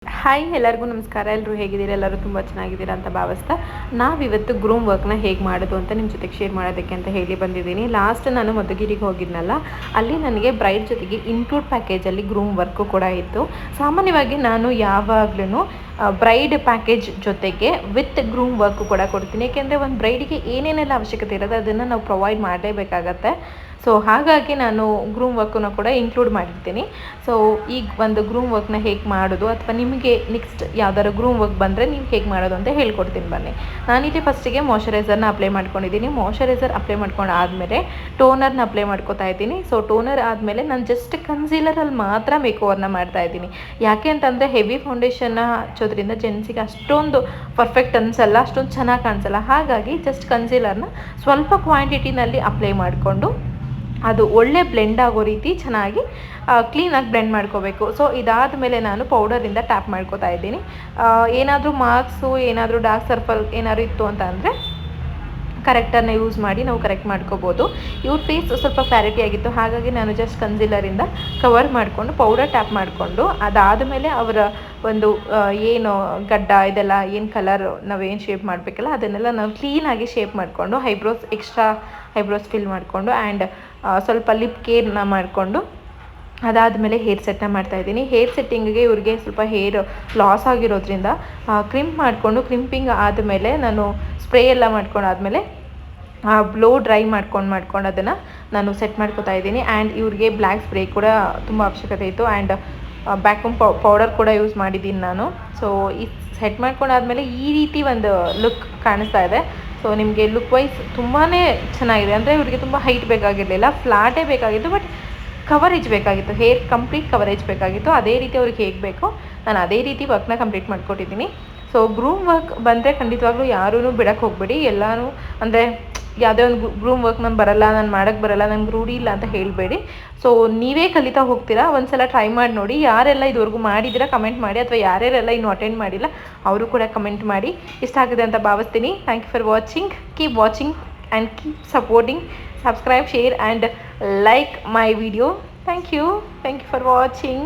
Hi ಎಲ್ಲರಿಗೂ ನಮಸ್ಕಾರ. ಎಲ್ಲರೂ ಹೇಗಿದ್ದೀರಾ? ಎಲ್ಲರೂ ತುಂಬ ಚೆನ್ನಾಗಿದ್ದೀರಾ ಅಂತ ಭಾವಿಸ್ತಾ ನಾವಿವತ್ತು ಗ್ರೂಮ್ ವರ್ಕ್ನ ಹೇಗೆ ಮಾಡೋದು ಅಂತ ನಿಮ್ಮ ಜೊತೆಗೆ ಶೇರ್ ಮಾಡೋದಕ್ಕೆ ಅಂತ ಹೇಳಿ ಬಂದಿದ್ದೀನಿ. ಲಾಸ್ಟ್ ನಾನು ಮಧುಗಿರಿಗೆ ಹೋಗಿದ್ನಲ್ಲ, ಅಲ್ಲಿ ನನಗೆ ಬ್ರೈಡ್ ಜೊತೆಗೆ ಇನ್ಕ್ಲೂಡ್ ಪ್ಯಾಕೇಜಲ್ಲಿ ಗ್ರೂಮ್ ವರ್ಕು ಕೂಡ ಇತ್ತು. ಸಾಮಾನ್ಯವಾಗಿ ನಾನು ಯಾವಾಗಲೂ ಬ್ರೈಡ್ ಪ್ಯಾಕೇಜ್ ಜೊತೆಗೆ ವಿತ್ ಗ್ರೂಮ್ ವರ್ಕು ಕೂಡ ಕೊಡ್ತೀನಿ. ಏಕೆಂದರೆ ಒಂದು ಬ್ರೈಡಿಗೆ ಏನೇನೆಲ್ಲ ಅವಶ್ಯಕತೆ ಇರೋದು ಅದನ್ನು ನಾವು ಪ್ರೊವೈಡ್ ಮಾಡಲೇಬೇಕಾಗತ್ತೆ. ಸೊ ಹಾಗಾಗಿ ನಾನು ಗ್ರೂಮ್ ವರ್ಕನ್ನು ಕೂಡ ಇನ್ಕ್ಲೂಡ್ ಮಾಡಿರ್ತೀನಿ. ಸೊ ಈಗ ಒಂದು ಗ್ರೂಮ್ ವರ್ಕ್ನ ಹೇಗೆ ಮಾಡೋದು ಅಥವಾ ನಿಮಗೆ ನೆಕ್ಸ್ಟ್ ಯಾವ್ದಾದ್ರು ಗ್ರೂಮ್ ವರ್ಕ್ ಬಂದರೆ ನೀವು ಹೇಗೆ ಮಾಡೋದು ಅಂತ ಹೇಳ್ಕೊಡ್ತೀನಿ ಬನ್ನಿ. ನಾನಿಲ್ಲಿ ಫಸ್ಟಿಗೆ ಮಾಯ್ಶ್ಚರೈಸರ್ನ ಅಪ್ಲೈ ಮಾಡ್ಕೊಂಡಿದ್ದೀನಿ. ಮಾಯ್ಶ್ಚರೈಸರ್ ಅಪ್ಲೈ ಮಾಡ್ಕೊಂಡು ಆದಮೇಲೆ ಟೋನರ್ನ ಅಪ್ಲೈ ಮಾಡ್ಕೊತಾ ಇದ್ದೀನಿ. ಸೊ ಟೋನರ್ ಆದಮೇಲೆ ನಾನು ಜಸ್ಟ್ ಕನ್ಸೀಲರಲ್ಲಿ ಮಾತ್ರ ಮೇಕ್ ಓವರ್ನ ಮಾಡ್ತಾ ಇದ್ದೀನಿ. ಯಾಕೆ ಅಂತಂದರೆ ಹೆವಿ ಫೌಂಡೇಶನ್ನ ಹಚ್ಚೋದ್ರಿಂದ ಜೆಂಟ್ಸಿಗೆ ಅಷ್ಟೊಂದು ಪರ್ಫೆಕ್ಟ್ ಅನಿಸಲ್ಲ, ಅಷ್ಟೊಂದು ಚೆನ್ನಾಗಿ ಕಾಣಿಸಲ್ಲ. ಹಾಗಾಗಿ ಜಸ್ಟ್ ಕನ್ಸೀಲರ್ನ ಸ್ವಲ್ಪ ಕ್ವಾಂಟಿಟಿನಲ್ಲಿ ಅಪ್ಲೈ ಮಾಡಿಕೊಂಡು ಅದು ಒಳ್ಳೆ ಬ್ಲೆಂಡ್ ಆಗೋ ರೀತಿ ಚೆನ್ನಾಗಿ ಕ್ಲೀನಾಗಿ ಬ್ಲೆಂಡ್ ಮಾಡ್ಕೋಬೇಕು. ಸೊ ಇದಾದ ಮೇಲೆ ನಾನು ಪೌಡರಿಂದ ಟ್ಯಾಪ್ ಮಾಡ್ಕೋತಾ ಇದ್ದೀನಿ. ಏನಾದರೂ ಮಾರ್ಕ್ಸು, ಏನಾದರೂ ಡಾರ್ಕ್ ಸರ್ಕಲ್ ಏನಾದರೂ ಇತ್ತು ಅಂತ ಅಂದರೆ ಕರೆಕ್ಟರ್ನ ಯೂಸ್ ಮಾಡಿ ನಾವು ಕರೆಕ್ಟ್ ಮಾಡ್ಕೋಬೋದು. ಇವ್ರ ಫೇಸ್ ಸ್ವಲ್ಪ ಕ್ಲಾರಿಟಿ ಆಗಿತ್ತು, ಹಾಗಾಗಿ ನಾನು ಜಸ್ಟ್ ಕನ್ಸೀಲರಿಂದ ಕವರ್ ಮಾಡಿಕೊಂಡು ಪೌಡರ್ ಟ್ಯಾಪ್ ಮಾಡಿಕೊಂಡು ಅದಾದಮೇಲೆ ಅವರ ಒಂದು ಏನು ಗಡ್ಡ ಇದೆಲ್ಲ ಏನು ಕಲರ್ ನಾವೇನು ಶೇಪ್ ಮಾಡಬೇಕಲ್ಲ ಅದನ್ನೆಲ್ಲ ನಾವು ಕ್ಲೀನಾಗಿ ಶೇಪ್ ಮಾಡಿಕೊಂಡು ಎಕ್ಸ್ಟ್ರಾ ಐಬ್ರೋಸ್ ಫಿಲ್ ಮಾಡಿಕೊಂಡು ಆ್ಯಂಡ್ ಸ್ವಲ್ಪ ಲಿಪ್ ಕೇರ್ನ ಮಾಡಿಕೊಂಡು ಅದಾದಮೇಲೆ ಹೇರ್ ಸೆಟ್ನ ಮಾಡ್ತಾಯಿದ್ದೀನಿ. ಹೇರ್ ಸೆಟ್ಟಿಂಗಿಗೆ ಇವ್ರಿಗೆ ಸ್ವಲ್ಪ ಹೇರ್ ಲಾಸ್ ಆಗಿರೋದ್ರಿಂದ ಕ್ರಿಂಪಿಂಗ್ ಆದಮೇಲೆ ನಾನು ಸ್ಪ್ರೇ ಎಲ್ಲ ಮಾಡ್ಕೊಂಡಾದಮೇಲೆ ಬ್ಲೋ ಡ್ರೈ ಮಾಡ್ಕೊಂಡು ಅದನ್ನು ನಾನು ಸೆಟ್ ಮಾಡ್ಕೊತಾ ಇದ್ದೀನಿ. ಆ್ಯಂಡ್ ಇವ್ರಿಗೆ ಬ್ಲ್ಯಾಕ್ ಸ್ಪ್ರೇ ಕೂಡ ತುಂಬ ಅವಶ್ಯಕತೆ ಇತ್ತು ಆ್ಯಂಡ್ ಬ್ಯಾಕಮ್ ಪೌಡರ್ ಕೂಡ ಯೂಸ್ ಮಾಡಿದ್ದೀನಿ ನಾನು. ಸೊ ಈ ಸೆಟ್ ಮಾಡ್ಕೊಂಡಾದ್ಮೇಲೆ ಈ ರೀತಿ ಒಂದು ಲುಕ್ ಕಾಣಿಸ್ತಾ ಇದೆ. ಸೊ ನಿಮಗೆ ಲುಕ್ ವೈಸ್ ತುಂಬಾ ಚೆನ್ನಾಗಿದೆ. ಅಂದರೆ ಇವರಿಗೆ ತುಂಬ ಹೈಟ್ ಬೇಕಾಗಿರಲಿಲ್ಲ, ಫ್ಲಾಟೇ ಬೇಕಾಗಿತ್ತು, ಬಟ್ ಕವರೇಜ್ ಬೇಕಾಗಿತ್ತು, ಹೇರ್ ಕಂಪ್ಲೀಟ್ ಕವರೇಜ್ ಬೇಕಾಗಿತ್ತು. ಅದೇ ರೀತಿ ಅವ್ರಿಗೆ ಹೇಗೆ ಬೇಕೋ ನಾನು ಅದೇ ರೀತಿ ವರ್ಕ್ನ ಕಂಪ್ಲೀಟ್ ಮಾಡ್ಕೊಟ್ಟಿದ್ದೀನಿ. ಸೊ ಗ್ರೂಮ್ ವರ್ಕ್ ಬಂದರೆ ಖಂಡಿತವಾಗ್ಲೂ ಯಾರೂ ಬಿಡೋಕ್ಕೆ ಹೋಗಬೇಡಿ. ಎಲ್ಲರೂ ಅಂದರೆ ಯಾವುದೇ ಒಂದು ಗ್ರೂಮ್ ವರ್ಕ್ ನಾನು ಬರಲ್ಲ, ನಾನು ಮಾಡೋಕ್ಕೆ ಬರಲ್ಲ, ನಂಗೆ ರೂಢಿ ಇಲ್ಲ ಅಂತ ಹೇಳಬೇಡಿ. ಸೊ ನೀವೇ ಕಲಿತಾ ಹೋಗ್ತೀರಾ. ಒಂದು ಸಲ ಟ್ರೈ ಮಾಡಿ ನೋಡಿ. ಯಾರೆಲ್ಲ ಇದುವರೆಗೂ ಮಾಡಿದ್ದೀರಾ ಕಮೆಂಟ್ ಮಾಡಿ, ಅಥವಾ ಯಾರ್ಯಾರೆಲ್ಲ ಇನ್ನೂ ಅಟೆಂಡ್ ಮಾಡಿಲ್ಲ ಅವರು ಕೂಡ ಕಮೆಂಟ್ ಮಾಡಿ. ಇಷ್ಟ ಆಗಿದೆ ಅಂತ ಭಾವಿಸ್ತೀನಿ. Thank you for watching. Keep watching and keep supporting. Subscribe, share and like my video. Thank you for watching.